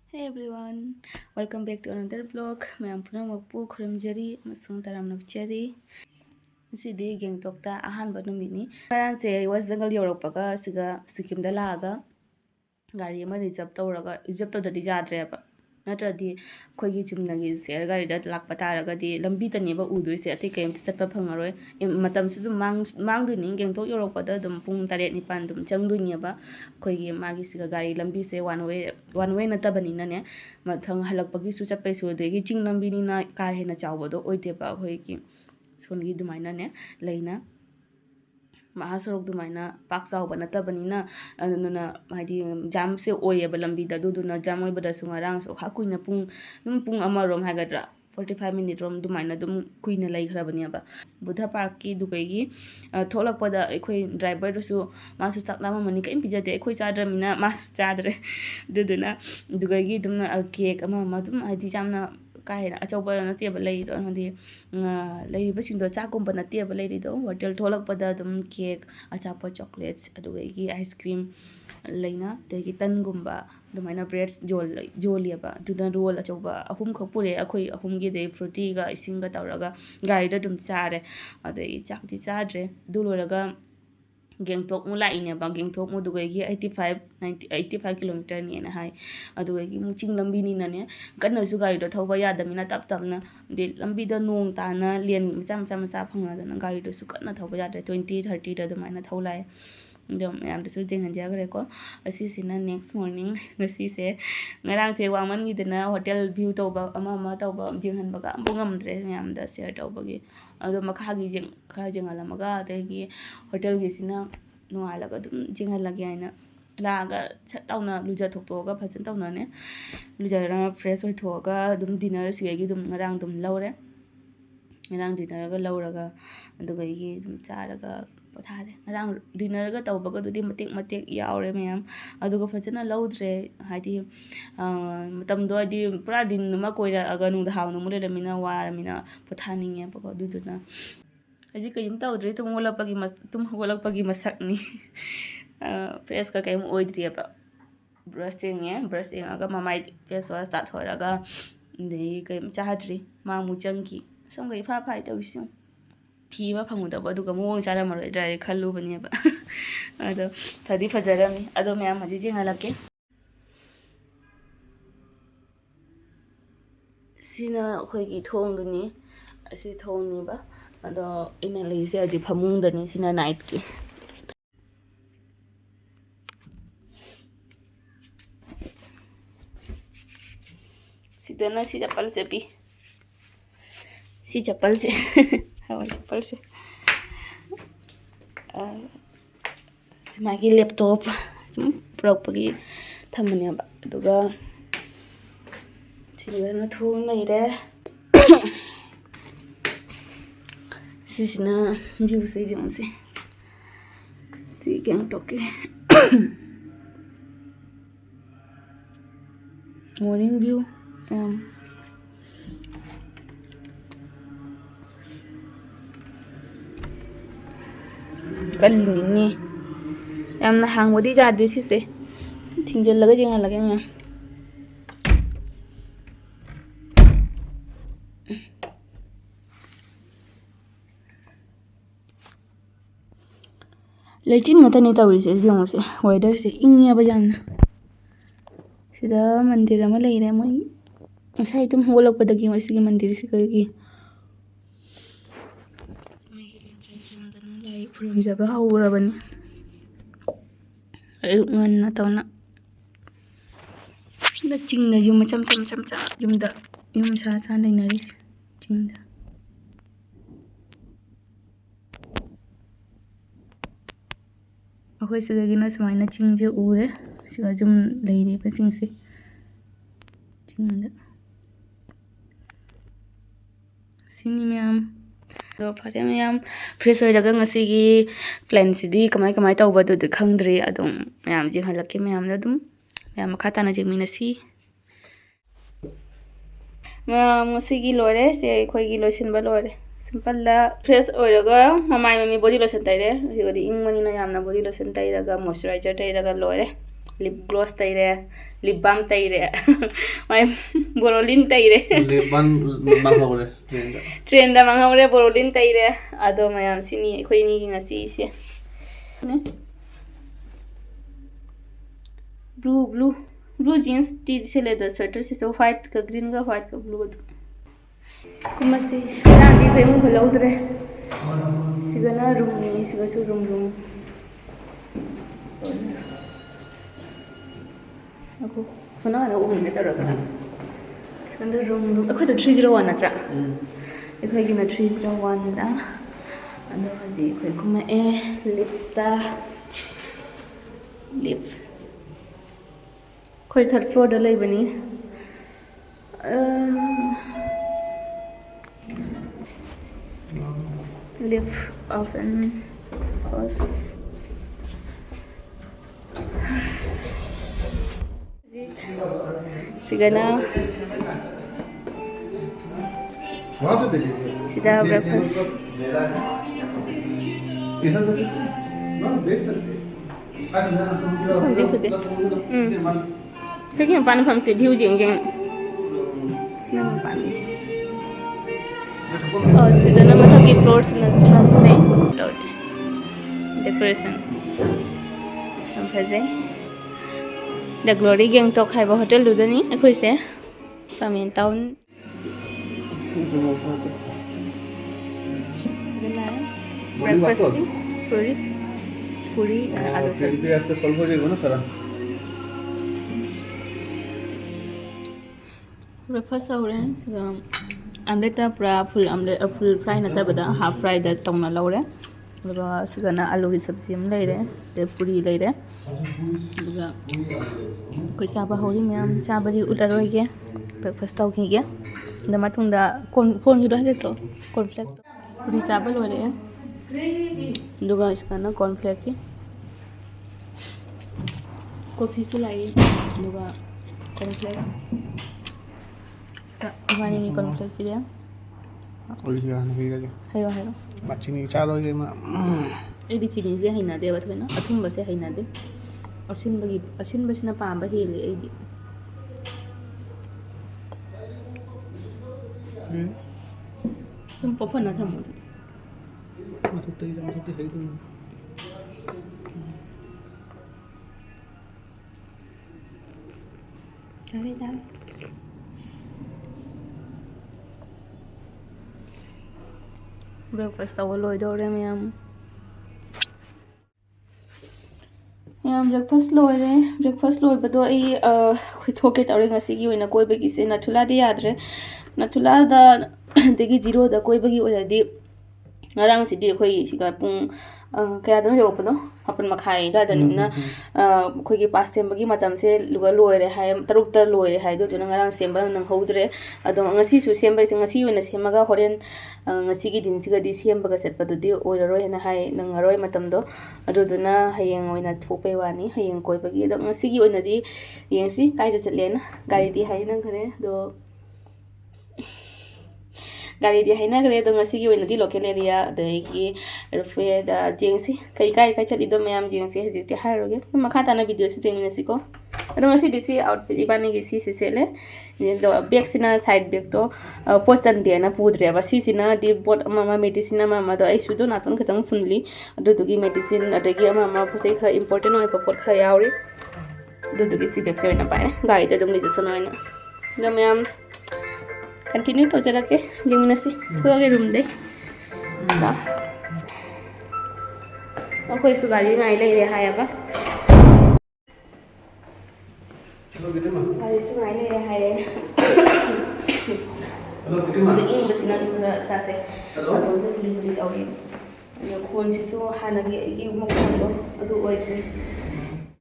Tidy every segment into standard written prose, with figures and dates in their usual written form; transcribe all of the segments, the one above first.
Hey everyone, welcome back to another vlog. Mayam punamagpu khuramjari amasung taramnakjari. Ngasidi Gangtokta ahanba numitni. Ngarangse West Bengal yorokpaga siga Sikimda laaga gari ama reserve tawdadi yadreba. Natradi akhoi chumnagi share garida lakpa taragadi lambi-daneba udoise atai kaimta chatpa phangaroi matamsu dum mangduni Gangtok yorokpada dum pung 7-9 dum changduineba akhoi magi siga gari lambi se one way natabani na ne mathang halakpagi su chatpai su degi ching lambi ni na ka hena chawbodo oiteba akhoi ki songi dumaina ne leina महासड़क दुमाइना पाक चाउब नतबनिना अदुना हाइदि जाम से ओयेबा लंबी दा दुना जाम ओइबदा सुंगारांग सो खा कुइना पुंग अमरोम हागद्रा 45 minute रोम दुमाइना दुम कुइना लैखराबनियाबा बुधा park की दुगैगी थोलकपदा अखोइ driver दुसु मासु चाकलामा मनि कैम पिजाते अखोइ चाद्रमिना मास चाद्रे दुना दुगैगी दुम केक अमा दुम हाइदि जामना काहेना अचौबा नतेबा लैदो हदि लैरिबसिंदो चाकुम्बा नतेबा लैरिदो होटल थोलकपदा दुम केक अचापा चॉकलेट्स अदुगैगी आइसक्रीम लैना तेगी तनगुम्बा दुमाइना ब्रेड्स जोलियाबा दुना रोल अचौबा अहुम खपुरे अखोइ अहुमगी दे फ्रूटीगा इसिंगा तौरगा गाड़ीदा दुम चारे अदगी चाकति चाद्रे दुलोरगा Gangtok mu laineba Gangtok mu dugaigi 85 kilometer ni na hai adugaigi mu ching lambi ni na ne kanna su gari do thauba yadamina tap tapna de lambi da nong ta na lien macha phanga da na gari do su kanna thauba yadre 20-30 da dumaina thaulai dum yam da su jeng hanja gare ko asi sina next morning ngasi se ngarang se waman gi dana hotel view tauba ama tauba jeng han baga bungam dre yam da share tauba gi ado makha gi jeng kha jeng ala maga adagi hotel gi sina nualaga dum jeng hala gi aina laga tauna luja thoktoga phajin tauna ne luja ra fresh oi thoga dum dinner si gi dum ngarang dum laure ngarang dinner ga lauraga aduga gi dum charaga pothare ngarang dinner ga tawbaga dudi matek yaure meyam aduga phajana laudre haidi matam do di pura din ma koira aga nu da hawnu mule lamina waramina pothaninge bako duduna aji kayim tawdre tum holapagi masakni face ka kaim oidri ba brushing aga mamai face wash ta thoraga de kayim chahadri ma mu changki samga ifa phai tawisi thiba phangudaba duga muong chara maroi drai khallu baniba ado thadi fajarami ado myam haji jing halake sina khoi gi thong duni asi thong ni ba ado ina leise aji phamung dani sina night ki sidana si chapal chepi si chapal se hawa chapal se magi laptop purokpagi thamaniaba aduga sigana thong naire sisina view se jomse si Gangtok ke morning view kalini yamna hangwadi jade sise thingjallaga jengalage mya lechin ngata ni tawrise jomse weather se ingya ba jamna sida mandir ama leire moi sai tum holakpadagi masigi mandir sikagi megi entrance mandana lai from jaba hawrabani ayungan tawna da chingna yum cham yumda yum sa nainari chingda akhoi sigagina samaina chingje ure siga jum leire pa chingse chingda sini myam do phare myam fresh oiraga ngasigi plan sidi kamai tawba du khangdre adum myam jing halake myam da dum myam khata na jingmina si myam ngasigi lore se khoi gi lotion ba lore simple la fresh oiraga mamai mami body lotion taire sigodi ingmani na yamna body lotion tairaga moisturizer tairaga lore lip gloss तैरे lip balm तैरे my Boroline तैरे lip balm मांगहौरे train दा मांगहौरे बोरोलिन तैरे अदो मयाम सिनी अखोइनी ngasi से blue jeans T से leather sweater से व्हाइट का ग्रीन का व्हाइट का ब्लू कुमसी रांदी फेमु खलौदरे सिगना रूम नि सिगसु room ako fana na uhun me taro kana second room ako to 301 natra ako gi na 301 da ando haji ko kuma lip ko third floor da lai bani lip oven house sigana sida breakfast kaya pan pham se view jing jing sina pan और sigana मतलब कि floor सुना नहीं decoration हम फैजे The Glory Gangtok hai ba hotel du dani akhoi se Pamin town breakfast puri alu sabji aজকে solve হয়ে যাবে না সারা breakfast aure siga omelette pura full fry na tabada half fry da tongna laure aduga sigana alu gi sabji am leire te puri leire aduga koi saba hori myam chabari ularoi ge breakfast taw ge da matung da kon gi do to cornflake puri chaba lore aduga iskana cornflake ki coffee su lai aduga cornflakes Iwanin ni cornflake ki dia Olivia na higa hayo machini chalo ge ma एदी चीनी से हैना दे बथवेना अथुम बसे हैना दे असिन बसिना palm बा हेले एदी तुम पफन ना थम मथुते है तुम अरे दा breakfast aw loi do re myam breakfast loi bado ai khoi thoke tawre ngasi gi oina koi bagi se nathula de yadre nathula da degi zero da koi bagi oladi ngarang si di khoi siga pung kaya dam yorok no hapan makhai da danina khoi gi pas sem bagi matam se luga loire hai taruk ta loire hai do tuna ngarang semba nang hodre ado ngasi su semba se ngasi oina semaga horen ngasi gi din siga di semba ga set padu di oiroi na hai nang ngaroi matam do ado duna hayeng oina thope wani hayeng koi bagi do ngasi gi oina di yengsi kai ja chatle na gari di hai nang khare do gari di haina gare do ngasi gi oina di local area da gi rufe da jengsi kai chali do mayam jengsi hajik ti haroge makha ta na video si jengmi nasi ko ado ngasi disi outfit ibani gi si sele do bag sina side bag to pochan de na pudre ba si sina di bot mama medicine mama do ai sudo na ton khatang funli ado do gi medicine ado gi mama phosai khara important oi pa pot khara yauri do gi si bag se na pa gari ta dum ni jasan oi na do mayam continue to jara ke jengmi nasi phoge room de da akoi su gari ngai lai re hai ba gari su ngai lai re hai hello kidima ing basina su sa se hello to je fuli tawri yo khon ji su hana gi mo khon do adu oi the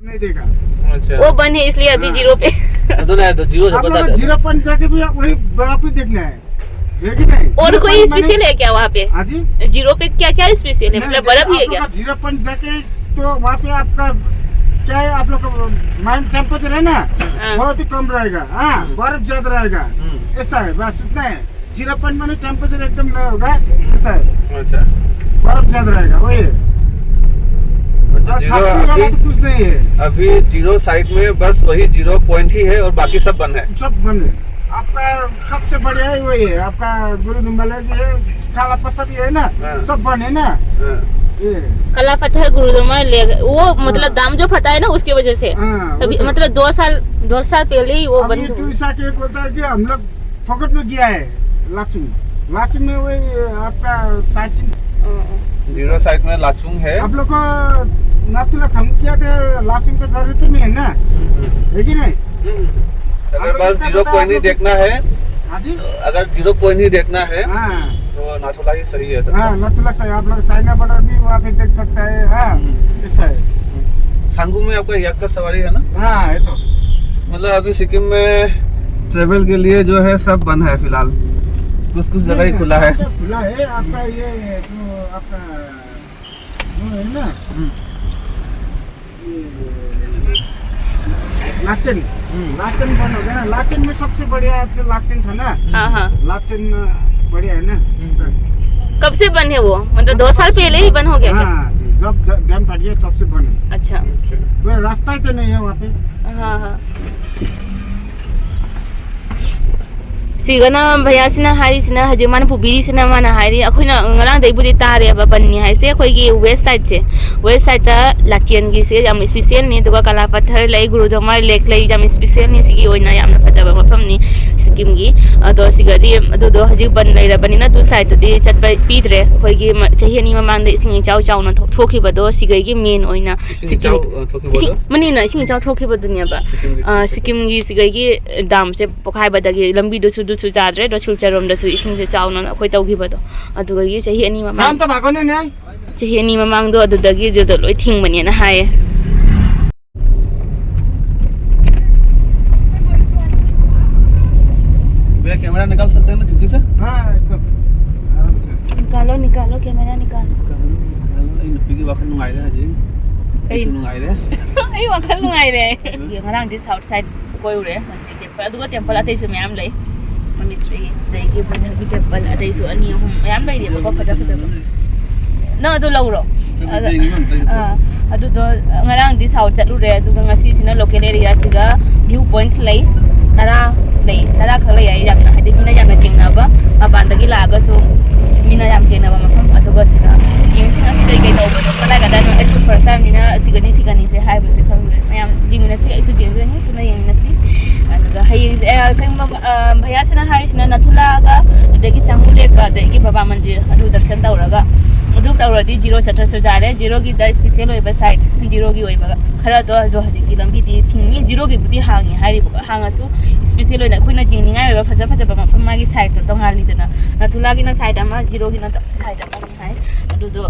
नहीं देगा अच्छा वो बने इसलिए अभी zero पे तो ना तो जीरो से पता है 0 जाके भी वही बर्फ ही देखना है कि नहीं और कोई स्पेशल है क्या वहाँ पे हाँ जी जीरो पे क्या क्या स्पेशल है मतलब बर्फ ही है क्या 0 जाके तो वहाँ पे आपका क्या है आप लोग का माइंड टेम्परेचर है ना बहुत ही कम रहेगा हाँ बर्फ ज्यादा रहेगा ऐसा है बस उतना है 0 माने टेम्परेचर एकदम नहीं होगा ऐसा है अच्छा बर्फ ज्यादा रहेगा वही अच्छा जीरो खासी वाला तो कुछ नहीं है। अभी जीरो साइड में बस वही 0 पॉइंट ही है और बाकी सब बंद है। सब बंद है। आपका सबसे बढ़िया ही वही है, आपका गुरु दुम्बला की है, काला पत्थर भी है ना, हाँ। सब बंद है ना। हाँ। ये कला पत्थर गुरुद्वारा ले वो मतलब दाम जो फटा है ना उसकी वजह से हाँ, अभी वो तो- मतलब 2 साल पहले ही वो अभी बंद हुआ। टूरिस्ट के एक होता है कि हम लोग फोकट में गया है लाचुंग में वही आपका साइचिंग जीरो साइड में लाचुंग है। आप लोग को नाथुला हम किया थे, लाचुंग का जरूरत ही नहीं है ना, है कि नहीं? अगर बस 0 पॉइंट ही देखना है, हाँ जी, अगर 0 पॉइंट ही देखना है हाँ तो नाथुला ही सही है। हाँ नाथुला सही, आप लोग चाइना बॉर्डर भी वहाँ पे देख सकता है। हाँ ऐसा है। सांगू में आपका याक का सवारी है ना। हाँ है तो मतलब अभी सिक्किम में ट्रेवल के लिए जो है सब बंद है फिलहाल, कुछ जगह ही खुला है। खुला है आपका ये जो आपका जो है ना लाचेन बंद हो गया ना। लाचेन में सबसे बढ़िया जो लाचेन था ना, हाँ हाँ लाचेन बढ़िया है ना। कब से बंद है वो मतलब 2 साल पहले ही बंद हो गया क्या? हाँ जी, जब डैम फट गया तब से बंद है। अच्छा कोई रास्ता ही तो नहीं है वहाँ पे। हाँ हाँ सिगना भैयासिना हारिसिना हजे मान पुबिरिसिना माना हारि अखोइना ngरang dai budi tare ba banni haise khoi gi west side ta latien gi se jam special ni duga kala pathar lai gurudamar lake lai jam special ni sigi oina yamna phajaba mafam ni Sikkim की तो सिगदी अदुदो हजिक बन लेरबनी ना दु side तो दी चटबा पीद्रे खoi gi chahi ani mamang da ising chau chau na thokibado sigai gi main oina Sikkim money ना ising chau thokibaduni ba Sikkim gi sigai gi dam se pokhai badagi lambi do su su जाद्रे र सिलचरम दसु इसिंग से chown अखोइ तौगिबदो अदुगा गी चहि अनि mama शाम त भएको नि है चहि अनि ममांग दो अदुदगी जदो लोइ थिंगबनि ना हाय भैया कैमरा निकाल सकते हैं ना खिड़की से। हाँ एकदम आराम से निकालो कैमरा निकालो आई नुपी की वाखन नुंगाई रहे हजी कई नुंगाई रहे ai wakal nungai re ye ngarang di south side koi ure aduga temple atai su mayam lai monastery dai gi bani temple atai su ani hum mayam lai re ko faja na adu lauro adu do ngarang di south chatlu re aduga ngasi sina local area siga view point lai tara khala yai yamna hade mina yamna jingna ba abandagi laga so mina yam jingna ba mafam aduga siga yeng singa sigai gai do ba kala ga dan ai su first time mina sigani se hai ba se khang mayam dimina si ai su jeng ni tuna yeng na si aduga hai kang bhaiya sina harisina nathula ga adagi changule ga adagi baba mandir adu darshan dauraga adu tauradi zero chatra se jare zero gi da special oi ba side zero gi oi ba khara do haji ki lambi di thingni zero gi budi hangi hari ba hanga su special oi na khoina jingningai ba phaja ba mafam ma gi side to tongali dana nathula gi na side ama zero gi na side ama hai adu do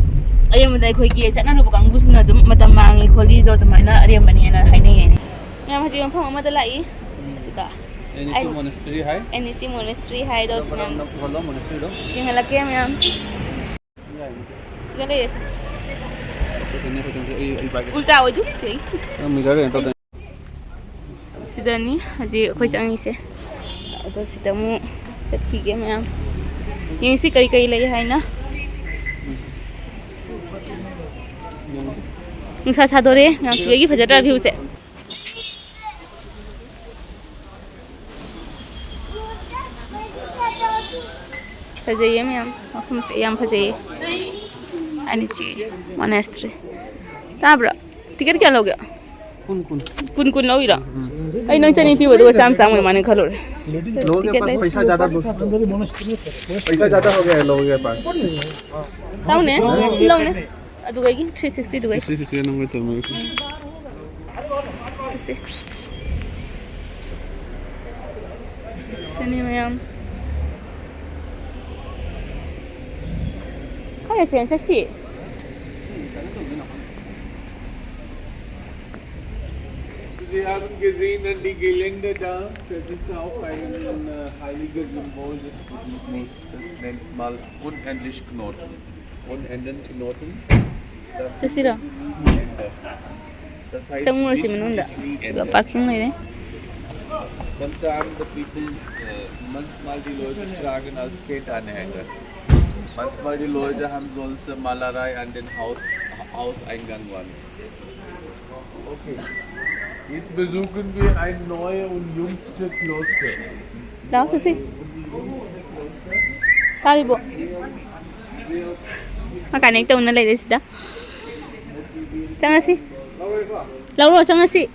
ayam dai khoi gi chana ru bang busna dum matam mangi kholi do tamaina ariam bani na hainai ni ya ma ji mafam ama da lai sika any monastery है NEC monastery hai do sinam बोलो monastery दो yang halake mayam gale yes कितने को तुम ये बाकी ulta odu sei mirror है तो sidani haji khoi changi se ado sidamu chatki ge mayam yeng si kai lai hai na nusa sadore ngam si gi phajata view se फजे मैम मफम से याम फजे अनि ची मोनेस्ट्री ताब्रा टिकट क्या लोगे कुन लौइरा ai nang chani pi bodo cham cham माने खलो लोगों के पास पैसा ज्यादा हो गया है लोगों के पास ताउ ने सिलाउ ने अदुगा gi 360 दुगा 360 नंबर तो मैं sini ma'am Kan ya sen sih Sie haben gesehen an die Geländer da, das ist auch ein heiliger Symbol des Buddhismus, das nennt man unendlich Knoten. Unendend Knoten. Terus ira Das heißt, Tengok masih Wissen menunda ist nie Sebab Ende. parking ni Sometimes the people, manchmal die Leute tragen als Ketanhänger. Manchmal die Leute haben solche Malerei an den Hauseingang-Wand. Okay. Jetzt besuchen wir ein neues und jüngstes Kloster. Đó cái gì? Tao đi bộ. Mà cái này tao nó lấy đấy đó. Chẳng là gì? Lâu rồi chẳng là gì?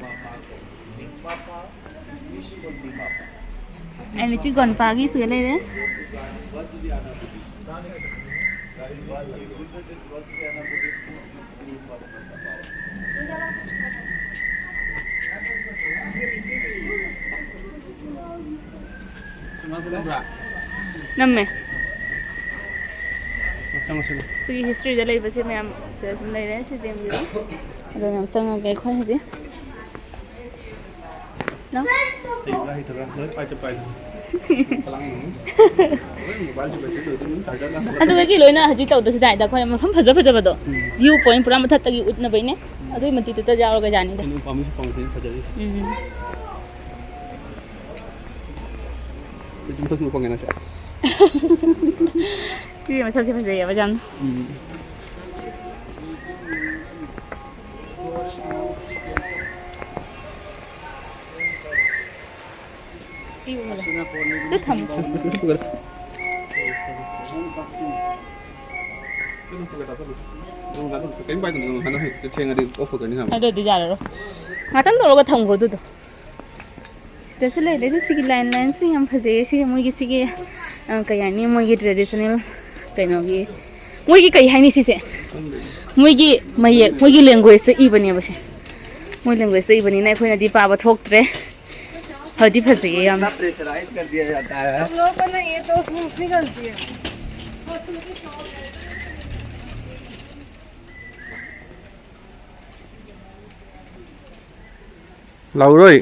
Anh chỉ còn pagi sửa lên đấy. Năm Sige history da lấy basi ma'am sẽ lấy đấy sẽ xem gì rồi làm xong cái khoai gì đó ಅದು ಗೆ ಲೋಯ್ನ ಹಜಿ ತೌದ से जायदा खोय मफम फजा फजा बदो view point पूरा मथा तगी उठना बइने अदुई मति त जाओगे जानी दे पामी से पामी फजरी तुम तो क्यों पंगेना छ सी मथा से फजा या बजान itu tham cánh bay từng hắn cái trên đi offer cái này ada di jaro ngatan to ga tham go du Especially this is line से हम फजे से मुई की कयानी मुई ट्रेडिशनल कइनोगी मुई कई हाइनी से मुई मुई लैंग्वेज से इबनी बसे मुई लैंग्वेज से इबनी ना खोइना दी पाबा थोकत्रे हदी फजे हम प्रेशराइज कर दिया जाता है हम लोगों को ना ये तो स्मूथली गलती है लाउरोई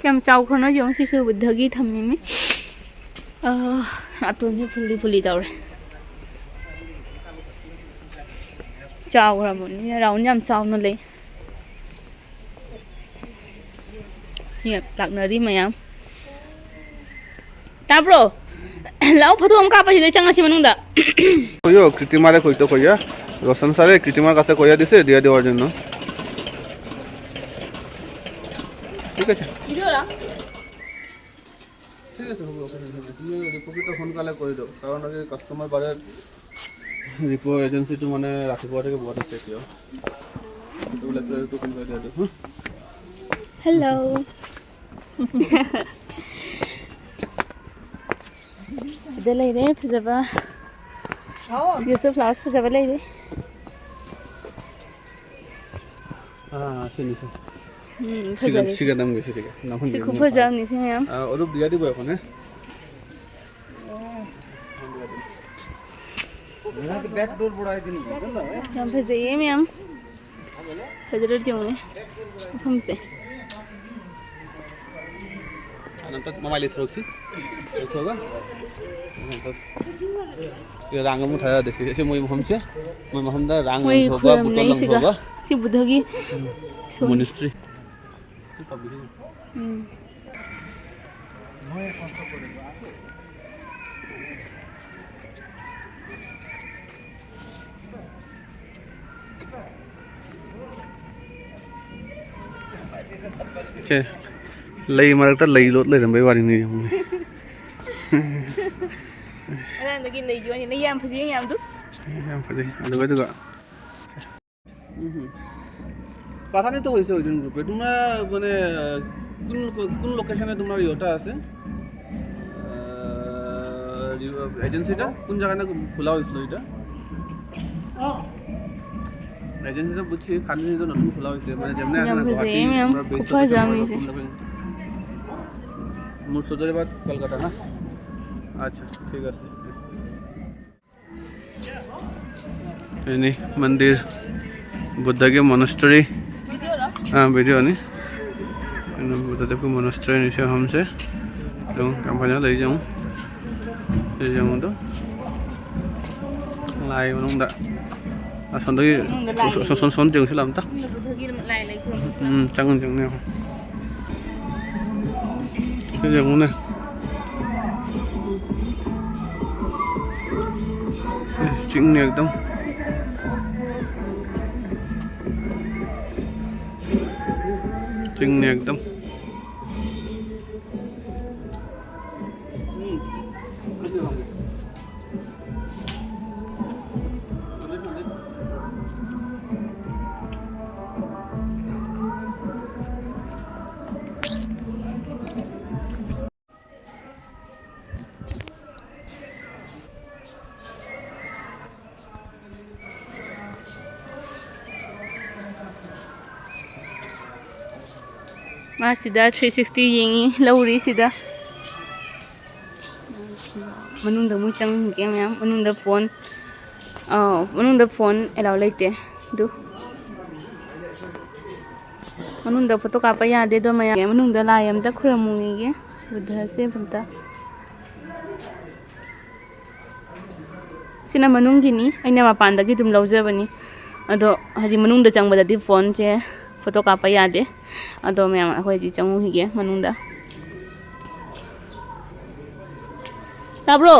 क्या चाव खनो जो शिशु बुद्धगी थम्मी में अतुंजी फुली फुली दौड़े चाव रमुनी राउंड जम चाव न ले ये लगनरी मयाम ताब्रो लाउ फतो हम का पछिले चंगासी मनुंदा कोयो कृतिमारे कइतो कइया रोशन सारे कृतिमार काছে কইয়া দিছে দিয়া দেওয়ার জন্য ঠিক আছে ভিডিওলা ঠিক আছে হবে তুমি রিপোর্টটা ফোন কালে কৰি দাও কাৰণ আজি কাস্টমাৰ বাৰে রিপোর্ট এজেন্সিটো মানে ৰাতিপুৱা থেকে বহুত আছে কিয় তো লেটাৰটো ফোন কৰি দিও हेलो सिदा लेरे फजबा सिगेसो फ्लावर्स फजबा लेरे हां सिनि फजबा सिगा नाम গৈছে ঠিক আছে নাম सिखु फजाम निसे हम অলপ দিয়া দিব এখন मेरा तो बैक डोर बड़ा दिन हम फजे में हम फजर जोने हम से नंतर मोबाईल इथे रोखसी देखोगा नंतर ये रांग मु थाया देखि से मोय हमसे मोय हमदा रांग होगा बुटल होगा सी बुधगी मोनेस्ट्री मोय कष्ट करेगा के लई मरकता लई लोत ले रंबे वाली नहीं हमने अरे अंदर ले जो नहीं याम फजी याम तू याम फजी अंदर गए तो पता नहीं तो হইছে ওইজন গ্রুপে তোমরা মানে কোন কোন লোকেশনে তোমার ইটা আছে এজেন্সিটা কোন জায়গায় না খোলা হইছিল এটা এজেন্সিটা বুঝছি খালি তো নতুন খোলা হইছে মানে যেমনে আছে না গুয়াহাটি আমরা বেস্ট মুর্শিদাবাদ কলকাতা না अच्छा ठीक है ini मंदिर बुद्ध के मोनेस्ट्री हाँ वीडियो नहीं बुद्धदेव के मोनेस्ट्री नीचे हमसे तो कंपनी ले जाऊँ तो lai manungda asondagi son jeng silam ta changun jeng ne cái jeng ne chỉnh nè एकदम chỉnh nè एकदम Masida 360 yengi lauri sida manungda mu chang ge mya manungda phone allow laite du manungda photo kapa ya de do maya manungda la yam da khuramu ge buddha se bumta sina manungi ni aina mapanda gi dum laujabani ado haji manungda changbada di phone che photo kapa ya de ado मैम अखोई चंगू हिगे मनुंदा ताब्रो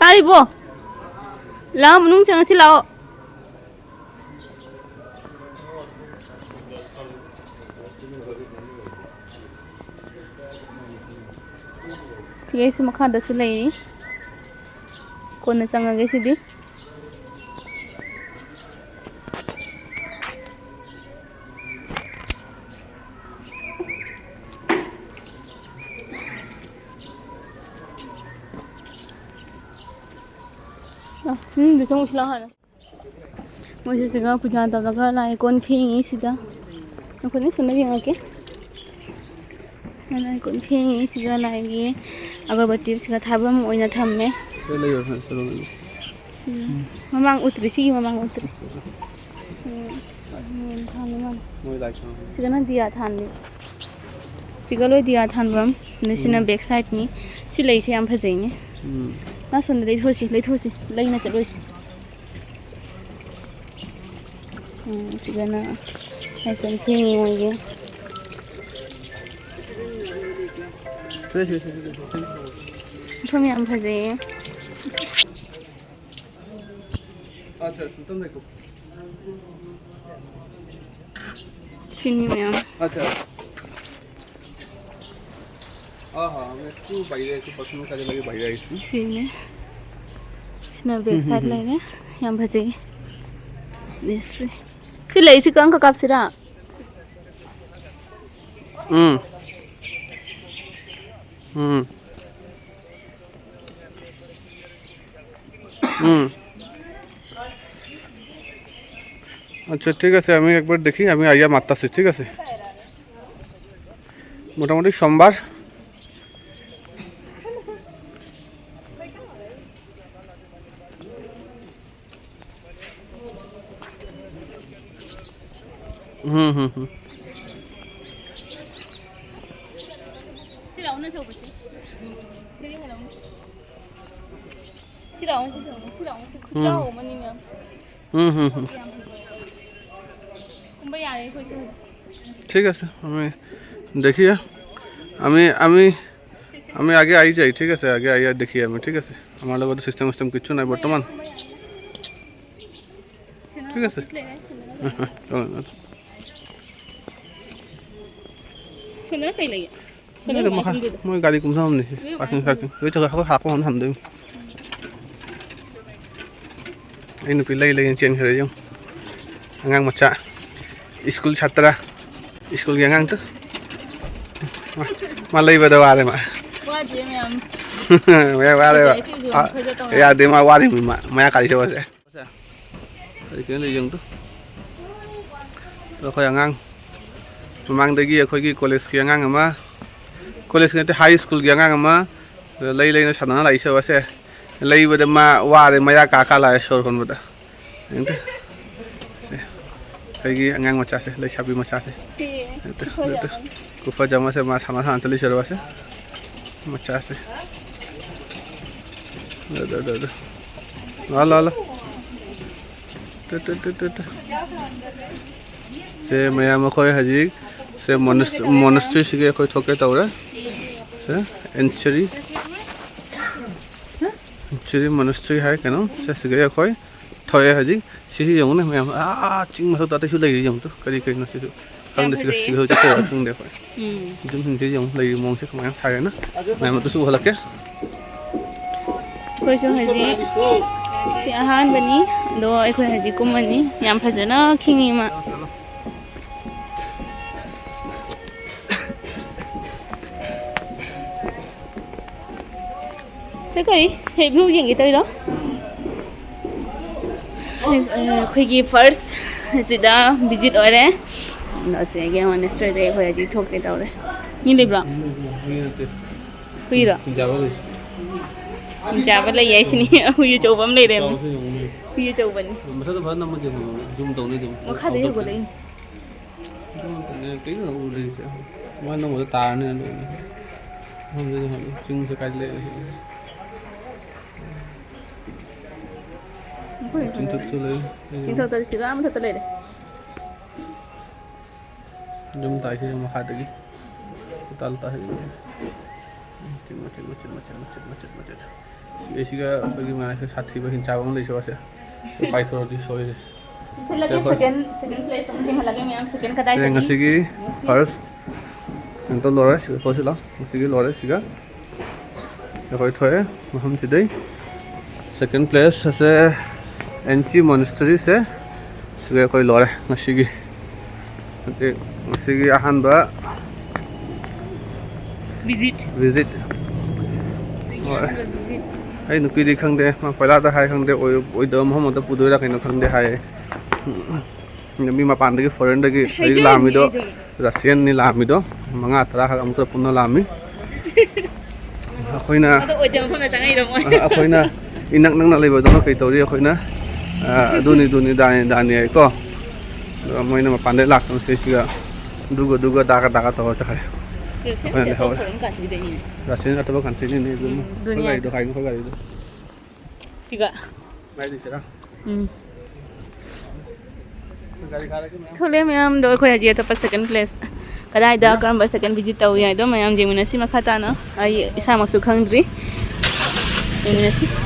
तारिबो लाओ मनुंग चंगसी लाओ ये से मखा दस लई कोन चंगा गे सिदी द चंगू सिला हाना मोसे सिगा पूजा तबलगा लाए कोन फेंगी सिदा नखोने सुनना गेंगा के लाए कोन फेंगी सिगा लाएगे अगरबत्ती सिगा थाबम ओइना थम्मे ममांग उतरी सिगी ममांग उतरी सिगा ना दिया थानले सिगा लो दिया थानबम नसिना बैक साइड नि सिलै से याम फजैने ना सुन लेथोसी लेना चलोसी सिगना आइकन फेंगी होंगे थोमी हम फजे अच्छा सुल्तान देखो सिनी में अच्छा हाँ मैं तू बाहर तू पर्सनल काजे लगे बाहर आई थी सिने सिना बैक साइड लाइने यहाँ फजे बेस्ट्री फिर ले इसी काम का कब सिरा अच्छा ठीक है আমি একবার দেখি আমি আইয়া মারতাছি ঠিক আছে মোটামুটি সোমবার ঠিক আছে আমি দেখি আমি আগে আই যাই ঠিক আছে আগে আইয়া দেখি আমি ঠিক আছে আমার লগত সিস্টেম কিছু নাই বর্তমান ঠিক আছে मैं गाड़ी कुम हम नहीं पार्किंग वे जगह को हाको हम दे इन पिल्लाई ले चेन करे जो अंगांग मचा स्कूल छात्रा स्कूल के अंगांग तो मालई बदा वारे मा मैं वारे या दे मा वारे मैं काली से बसे cái này dừng तो khơi ngang mang đây kia khơi cái college kia ngang mà college cái high school kia ngang mà lấy nó sẵn nó lấy sao vậy lấy bây giờ mà qua thì mày cả cả lại sôi con vậy đó cái ngang mà chả lấy sạp mà chả cứ phải jama se mà thằng chali sôi vậy mà chả đó ला से ma'am अखोई हजी से monastery सिगे अखोई थोके तौरे से एंचुरी monastery है क्या से सिगे अखोई थोए हजी सिसी जंग ने मैम चिंग मसो ताते सु लई जंग तो करी करी न सिसु खंग दे सिगे सिगे हो जते खंग दे खोई जुम हिंदी जंग लई मोंग से खमाय सागे ना मैम तो सु हलके कोई सो हजी से आहान बनी दो अखोई हजी कुमनी याम फजना खिंगी मा से करी हे व्यू येंगे तइरो अखोई फर्स्ट सिदा विजिट ओरे नसे गे मोनेस्ट्री रे अखोई हजी थोके तौरे नि लेब्रा हुइरा जाबा ले याइसनी हुइ चौबम ले रे हुइ चौबनी मसा तो भन नम जुम तौने जुम मखा दे हो ले cái nào đi sẽ mà nó một tà nữa không được không chung sẽ cái lệ chung thực sự lấy chính thức tôi sửa am thậtเลย jum tai sih mau khade gi tal tahe macet isiga bagi mana sih sathi bahin cabang lagi sih pai thoro di soi deh lagi second place something lagi yang second kadai yang ngasih first itu lore sih kau sih lah ngasih lore sih ga ya kau itu ya maham sih deh second place se Enchi monastery se sih kau lore ngasih nanti ngasih ahan ba visit ai nupi di khang de ma pala ta hai khang de oi dom hom ta pudoi ra kaino khang de hai mi ma pan de foreign de gi ai lami do Russian ni lami do manga tara ha am to punna lami akoina ado oi dom hom na changai do akoina inak nang na lei ba do kai tori akoina duni dani ai ko moina ma pan de lak tam se siga duga daga to cha khai Russian atau country ni dunia itu kain kau gari itu siga baik di sana थोले मैम दो खोया जी तो second place कदाई दा करम second visit तौ या दो मैम जेमुना सी मखाता न आई इसा मसु खंगद्री जेमुना सी